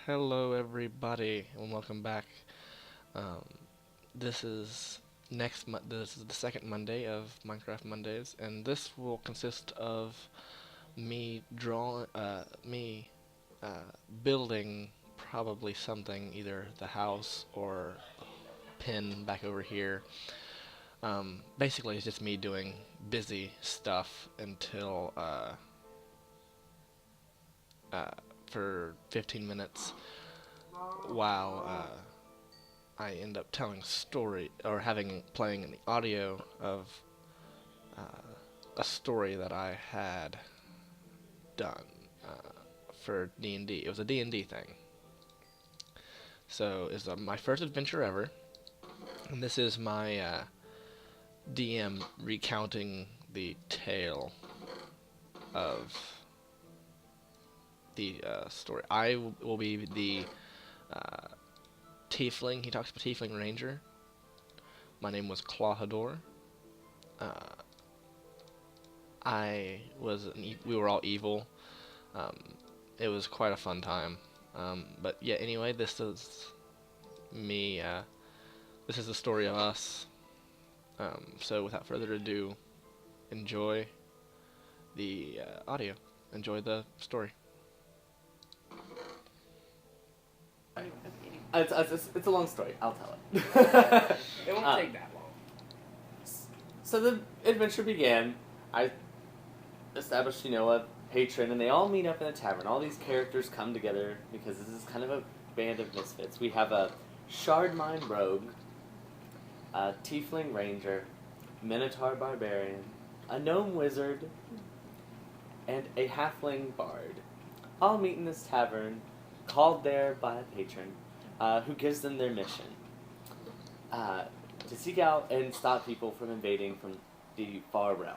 Hello, everybody, and welcome back. Um, this is This is the second Monday of Minecraft Mondays, and this will consist of me building probably something, either the house or pin back over here. Basically, it's just me doing busy stuff until uh, for 15 minutes while I end up telling a story or having playing an audio of a story that I had done for D&D. It was a D&D thing. So it's my first adventure ever, and this is my DM recounting the tale of the story. I will be the uh, tiefling. He talks about tiefling ranger. My name was Clawhador. Uh, we were all evil. Um, it was quite a fun time. But yeah, anyway, this is me. This is the story of us. So without further ado, enjoy the audio. Enjoy the story. It's a long story. I'll tell it. It won't take that long. So the adventure began. I established, a patron, and they all meet up in a tavern. All these characters come together because this is kind of a band of misfits. We have a shardmine rogue, a tiefling ranger, minotaur barbarian, a gnome wizard, and a halfling bard. All meet in this tavern, called there by a patron, who gives them their mission. To seek out and stop people from invading from the far realm.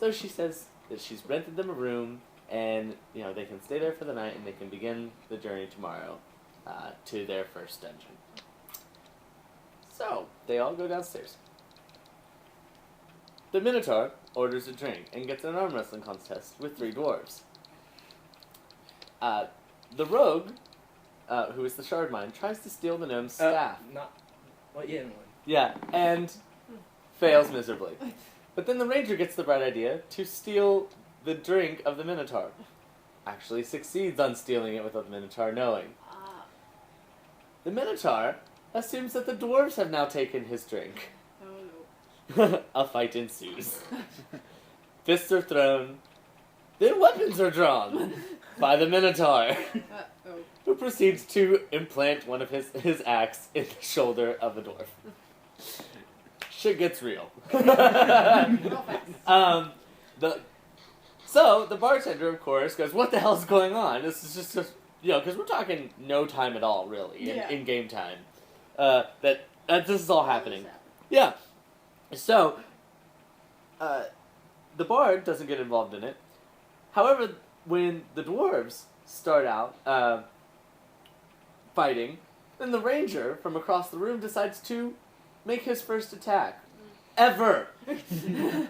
So she says that she's rented them a room, and they can stay there for the night, and they can begin the journey tomorrow to their first dungeon. So they all go downstairs. The Minotaur orders a drink and gets in an arm wrestling contest with 3 dwarves. The rogue, who is the shardmine, tries to steal the gnome's staff. Yeah, and fails miserably. But then the ranger gets the bright idea to steal the drink of the Minotaur. Actually succeeds on stealing it without the Minotaur knowing. The Minotaur assumes that the dwarves have now taken his drink. Oh no. A fight ensues. Fists are thrown. Then weapons are drawn by the Minotaur, who proceeds to implant one of his axe in the shoulder of the dwarf. Shit gets real. So the bartender, of course, goes, "What the hell's going on? This is just because we're talking no time at all, really, in game time. That this is all happening. Yeah. So the bard doesn't get involved in it. However, when the dwarves start out fighting, then the ranger from across the room decides to make his first attack. Ever! And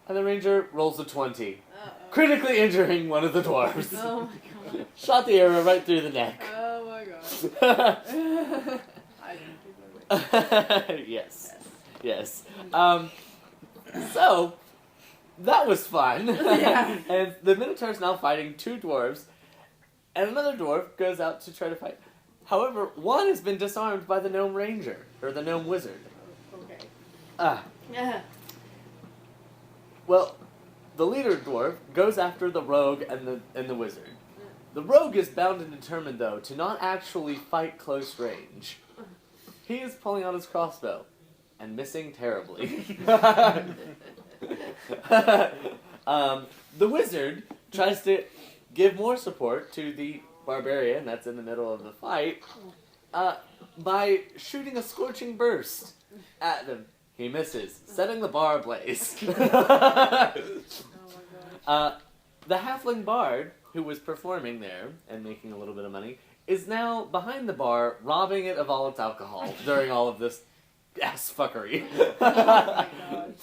the ranger rolls a 20, critically injuring one of the dwarves. Oh my god. Shot the arrow right through the neck. Oh my god. I didn't keep my Yes. Yes. So, that was fun. Yeah. And the Minotaur's now fighting 2 dwarves, and another dwarf goes out to try to fight. However, one has been disarmed by the gnome ranger, or the gnome wizard. Okay. Yeah. Well, the leader dwarf goes after the rogue and the wizard. The rogue is bound and determined, though, to not actually fight close range. He is pulling out his crossbow, and missing terribly. The wizard tries to give more support to the barbarian that's in the middle of the fight by shooting a scorching burst at them. He misses, setting the bar ablaze. Oh my gosh. The halfling bard, who was performing there and making a little bit of money, is now behind the bar, robbing it of all its alcohol during all of this ass fuckery. Oh my god.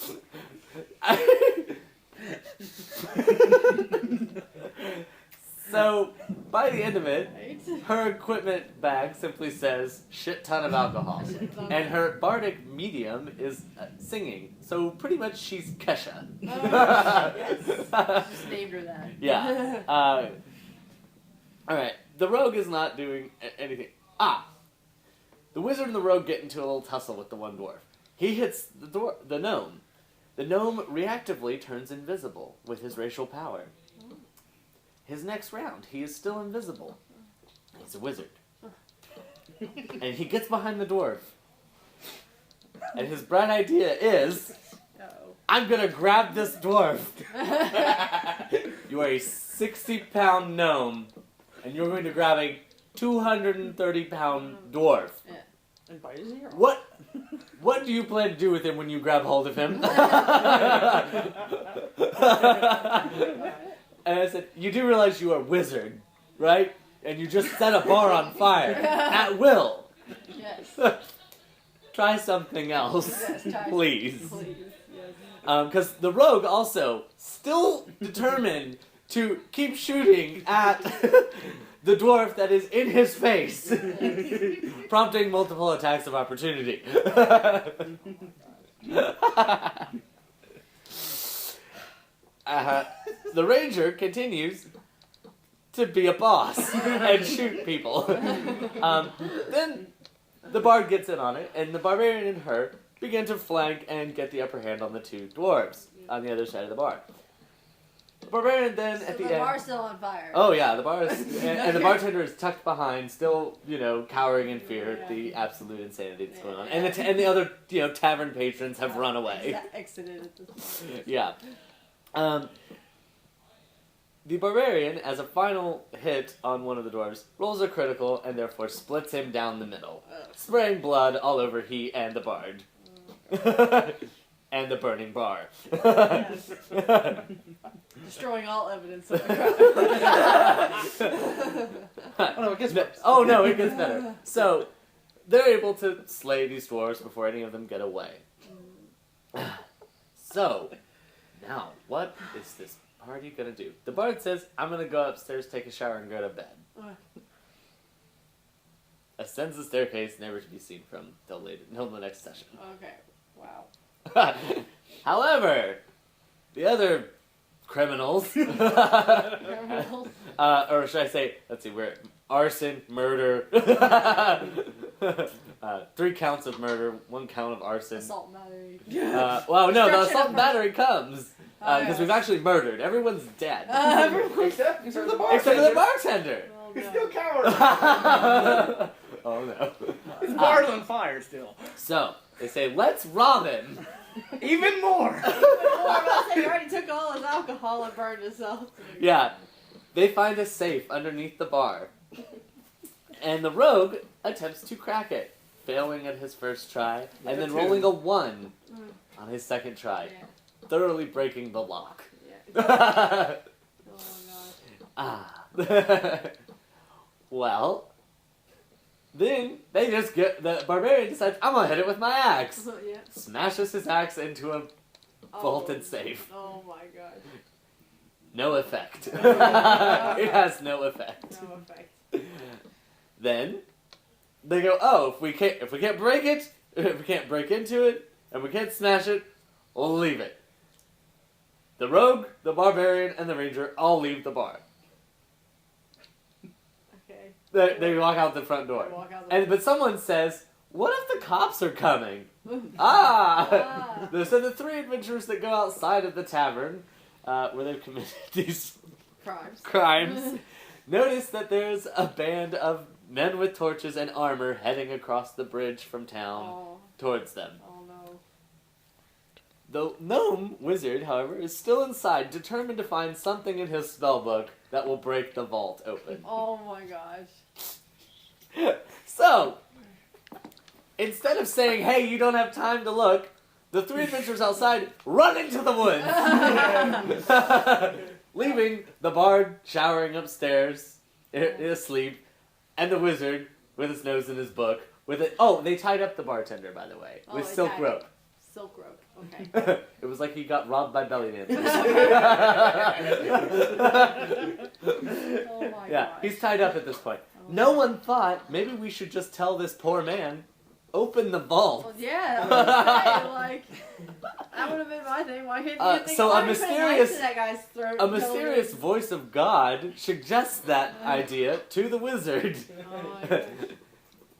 So, by the end of it, Right? her equipment bag simply says "shit ton of alcohol," and her bardic medium is singing. So pretty much she's Kesha. Yes. Just named her that. Yeah. All right. The rogue is not doing anything. The wizard and the rogue get into a little tussle with the one dwarf. He hits the gnome. The gnome reactively turns invisible with his racial power. His next round, he is still invisible. He's a wizard. And he gets behind the dwarf. And his bright idea is, Uh-oh. I'm gonna grab this dwarf. You are a 60-pound gnome, and you're going to grab a 230-pound dwarf. And bite his ear off. What do you plan to do with him when you grab hold of him? And I said, you do realize you are a wizard, right? And you just set a bar on fire at will. Yes. Try something else, Yes, try- please. Please. Yes. Because the rogue also still determined to keep shooting at the dwarf that is in his face, prompting multiple attacks of opportunity. The ranger continues to be a boss and shoot people. Then the bard gets in on it, and the barbarian and her begin to flank and get the upper hand on the two dwarves on the other side of the bar. The barbarian then So at the the end. bar's still on fire. Oh yeah, the bar is, and the bartender is tucked behind, still cowering in fear at the absolute insanity that's going on, and the other tavern patrons have run away. Exited at this point. Yeah. The barbarian, as a final hit on one of the dwarves, rolls a critical and therefore splits him down the middle, spraying blood all over he and the bard. And the burning bar. Yes. Destroying all evidence of the crime. Oh no, it gets worse. Oh no, it gets better. So, they're able to slay these dwarves before any of them get away. So, now, what is this party gonna do? The bard says, I'm gonna go upstairs, take a shower, and go to bed. Ascends the staircase, never to be seen from till the next session. Okay. Wow. However, the other criminals, Criminals. or should I say, let's see, we're at arson, murder, 3 counts of murder, 1 count of arson. Assault and battery. Well, no, the Destruction assault of and battery comes. Oh, Because yes. we've actually murdered. Everyone's dead. Everyone. Except for the bartender. Except for the bartender. Oh, He's no. still coward. Oh no. His bar's on fire still. So, they say, let's rob him. Even more. He already took all his alcohol and burned himself. Yeah. They find a safe underneath the bar. And the rogue attempts to crack it, failing at his first try, and then rolling a 1 on his second try, Yeah. thoroughly breaking the lock. Yeah. Oh Well, then they just the barbarian decides, I'm gonna hit it with my axe. god. Yeah. Smashes his axe into a vaulted safe. Oh my god. No effect. It has no effect. No effect. Then they go, oh, if we can't break it, if we can't break into it, and we can't smash it, we'll leave it. The rogue, the barbarian, and the ranger all leave the bar. Okay. They walk out the front door. They walk out the But someone says, what if the cops are coming? Ah. So the 3 adventurers that go outside of the tavern, where they've committed these crimes, notice that there's a band of men with torches and armor heading across the bridge from town Oh. towards them. Oh no. The gnome wizard, however, is still inside, determined to find something in his spellbook that will break the vault open. Oh my gosh. So, instead of saying, hey, you don't have time to look, the 3 adventurers outside run into the woods, leaving the bard showering upstairs, asleep, and the wizard with his nose in his book. With it. Oh, they tied up the bartender, by the way, Oh, with they silk tied rope. Silk rope. Okay. It was like he got robbed by belly dancers. Oh my Yeah, gosh. he's tied up at this point. Oh. No one thought maybe we should just tell this poor man, open the vault. Well, yeah, I was saying, like, that would have been my thing. Why couldn't you think so why a did you put knife mysterious- to that guy's throat? A and mysterious tell him- voice of God suggests that idea to the wizard. Oh my gosh.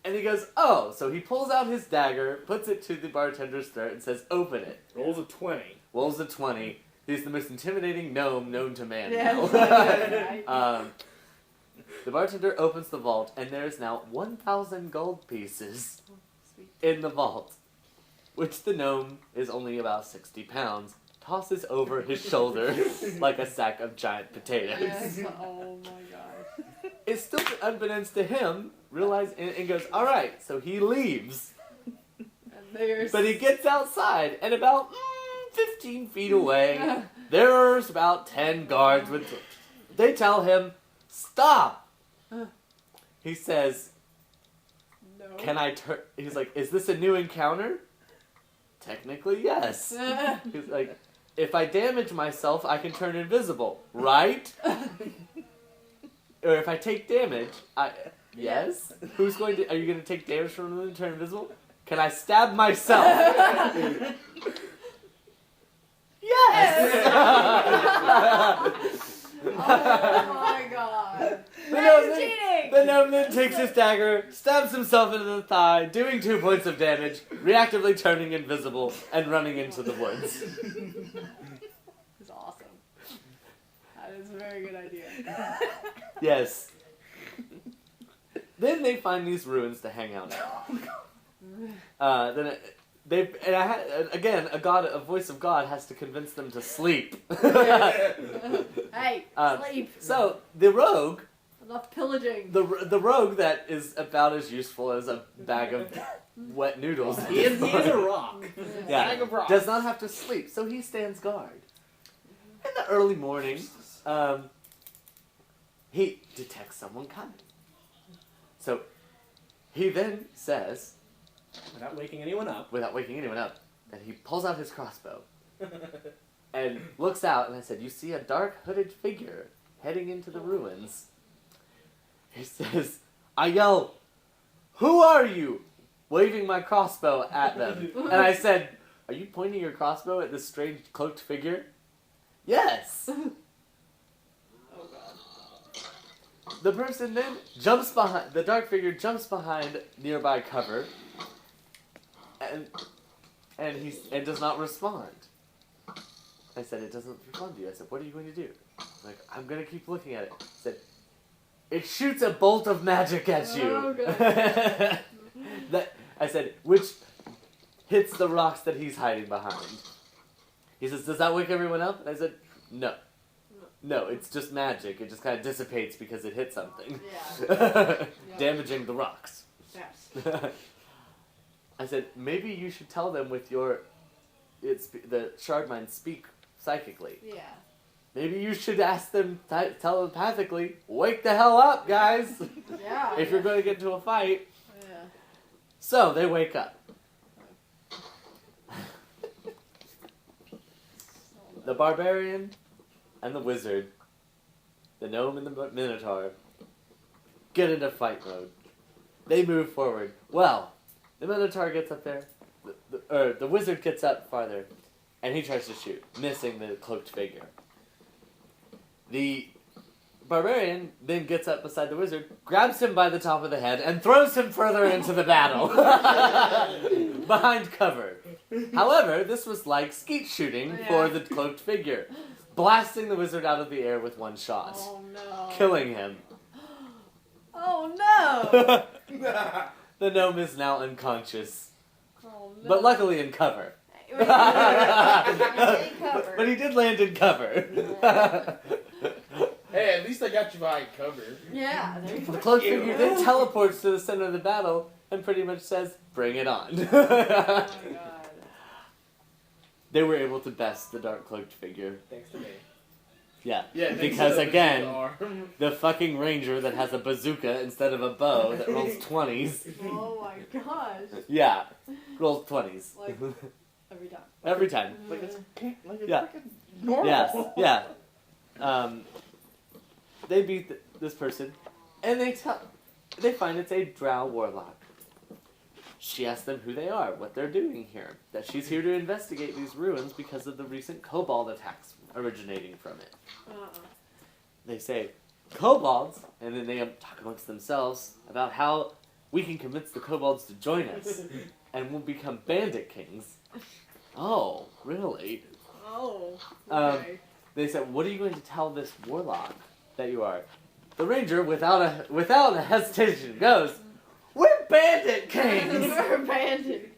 And he goes, oh, so he pulls out his dagger, puts it to the bartender's throat, and says, open it. Rolls a 20. Rolls a 20. He's the most intimidating gnome known to man Yeah, now. right. The bartender opens the vault, and there's now 1,000 gold pieces Sweet. in the vault, which the gnome is only about 60 pounds, tosses over his shoulder like a sack of giant potatoes. Yes. Oh my gosh. It's still unbeknownst to him, and goes, all right, so he leaves. And there's. But he gets outside, and about 15 feet away, there's about 10 guards with. They tell him, stop. He says, No. can I turn? He's like, is this a new encounter? Technically, yes. He's like, if I damage myself, I can turn invisible, right? Or if I take damage, yes. Are you going to take damage from them and turn invisible? Can I stab myself? Yes. Oh my god. The That gnome is then- cheating! The gnome then takes his dagger, stabs himself into the thigh, doing 2 points of damage, reactively turning invisible, and running into the woods. That's awesome. That is a very good idea. Yes. Then they find these ruins to hang out at. Again, a voice of God has to convince them to sleep. Hey, sleep. So the rogue, Enough pillaging. the rogue that is about as useful as a bag of wet noodles. He is a rock. Yeah. Bag of rocks. Does not have to sleep, so he stands guard. In the early morning, he detects someone coming. So he then says, Without waking anyone up. without waking anyone up, that he pulls out his crossbow and looks out, and I said, you see a dark hooded figure heading into the ruins. He says, I yell, who are you? Waving my crossbow at them. And I said, are you pointing your crossbow at this strange cloaked figure? Yes. Oh god. The person then jumps behind, the dark figure jumps behind nearby cover and does not respond. I said, it doesn't respond to you. I said, what are you going to do? Like, I'm going to keep looking at it. I said, it shoots a bolt of magic at you. Oh, good. I said, which hits the rocks that he's hiding behind. He says, does that wake everyone up? And I said, no. No, it's just magic. It just kind of dissipates because it hit something. Yeah. Damaging the rocks. Yes. I said, maybe you should tell them with the shard mind speak psychically. Yeah. Maybe you should ask them telepathically, wake the hell up, guys, Yeah. if you're going to get into a fight. Yeah. So, they wake up. The barbarian and the wizard, the gnome and the minotaur, get into fight mode. They move forward. Well, the minotaur gets up there, the wizard gets up farther, and he tries to shoot, missing the cloaked figure. The barbarian then gets up beside the wizard, grabs him by the top of the head, and throws him further into the battle. Behind cover. However, this was like skeet shooting for the cloaked figure, blasting the wizard out of the air with one shot, Oh no. killing him. Oh no. The gnome is now unconscious, Oh no. but luckily in cover. Wait, wait, wait. But he did land in cover. Hey, at least I got you behind cover. Yeah. There you The go. cloaked figure then teleports to the center of the battle and pretty much says, bring it on. Oh my god. They were able to best the dark cloaked figure. Thanks to me. Yeah. Yeah, thanks Because to the again, arm. the fucking ranger that has a bazooka instead of a bow that rolls 20s. Oh my gosh. Yeah. Rolls 20s. Like- Every time. Every time. Like it's Yeah. freaking normal. Yes, yeah. They beat this person, and they find it's a drow warlock. She asks them who they are, what they're doing here, that she's here to investigate these ruins because of the recent kobold attacks originating from it. They say, kobolds, and then they talk amongst themselves about how we can convince the kobolds to join us, and we'll become bandit kings. Oh, really? Oh. Um, Okay. They said, what are you going to tell this warlock that you are? The ranger, without a hesitation, goes, we're bandit kings! We're abandoned.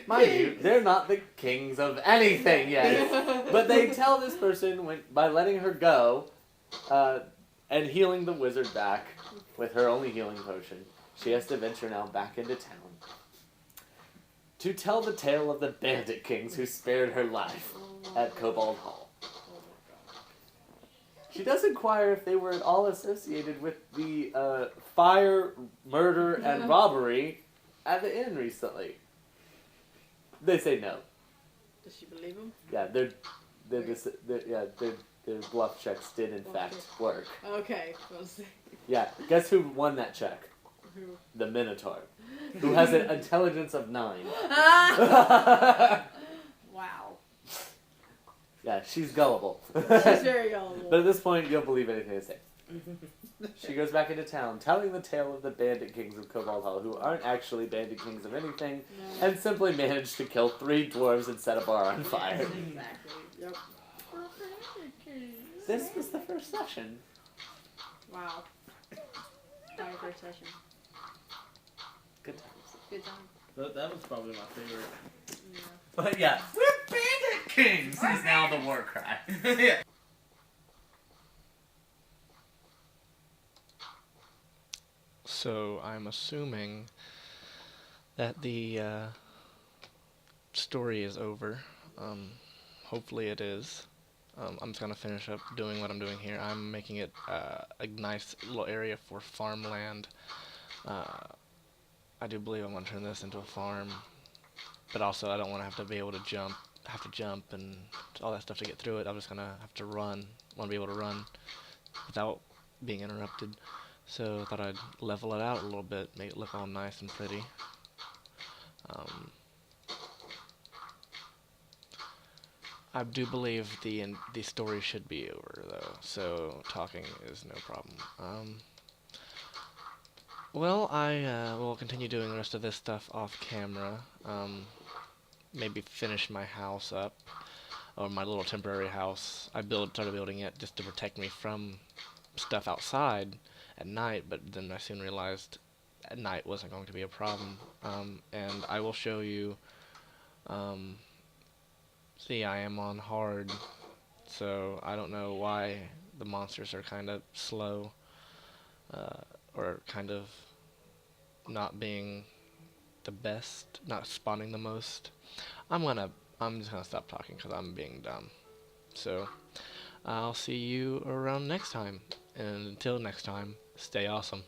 Mind you, they're not the kings of anything yet. But they tell this person, by letting her go, and healing the wizard back with her only healing potion, she has to venture now back into town to tell the tale of the bandit kings who spared her life at Cobalt Hall. She does inquire if they were at all associated with the fire, murder, and robbery at the inn recently. They say no. Does she believe him? Yeah, their bluff checks did in fact work. Okay. We'll see. Yeah, guess who won that check? Who? The Minotaur, who has an intelligence of 9. Wow. Yeah, she's gullible. She's very gullible. But at this point, you'll believe anything they say. She goes back into town, telling the tale of the bandit kings of Cobalt Hall, who aren't actually bandit kings of anything, No. and simply managed to kill 3 dwarves and set a bar on fire. Exactly. Yep. This was the first session. Wow. Fire first session. Good times. Good time. That was probably my favorite. Yeah. But yeah, we're bandit kings is now the war cry. Yeah. So I'm assuming that the story is over. Hopefully it is. I'm just gonna finish up doing what I'm doing here. I'm making it a nice little area for farmland. I do believe I'm gonna turn this into a farm, but also I don't want to have to be able to jump and all that stuff to get through it. I'm just gonna have to run. Want to be able to run without being interrupted. So I thought I'd level it out a little bit, make it look all nice and pretty. I do believe the story should be over though, so talking is no problem. Well, I will continue doing the rest of this stuff off camera. Maybe finish my house up, or my little temporary house. I started building it just to protect me from stuff outside at night, but then I soon realized at night wasn't going to be a problem. And I will show you. See, I am on hard, so I don't know why the monsters are kind of slow, or kind of not being the best, not spawning the most. I'm just gonna stop talking because I'm being dumb. So I'll see you around next time, and until next time, stay awesome.